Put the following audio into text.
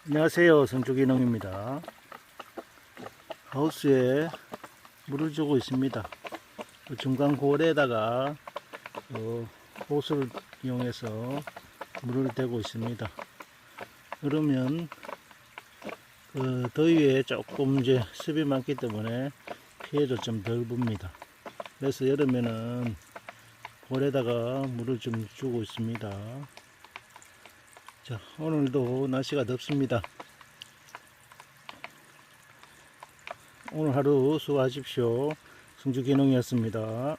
안녕하세요, 성주기농입니다. 하우스에 물을 주고 있습니다. 중간 고래에다가 호스를 이용해서 물을 대고 있습니다. 그러면 더위에 조금 이제 습이 많기 때문에 피해도 좀 덜 봅니다. 그래서 여름에는 고래에다가 물을 좀 주고 있습니다. 자, 오늘도 날씨가 덥습니다. 오늘 하루 수고하십시오. 성주기농이었습니다.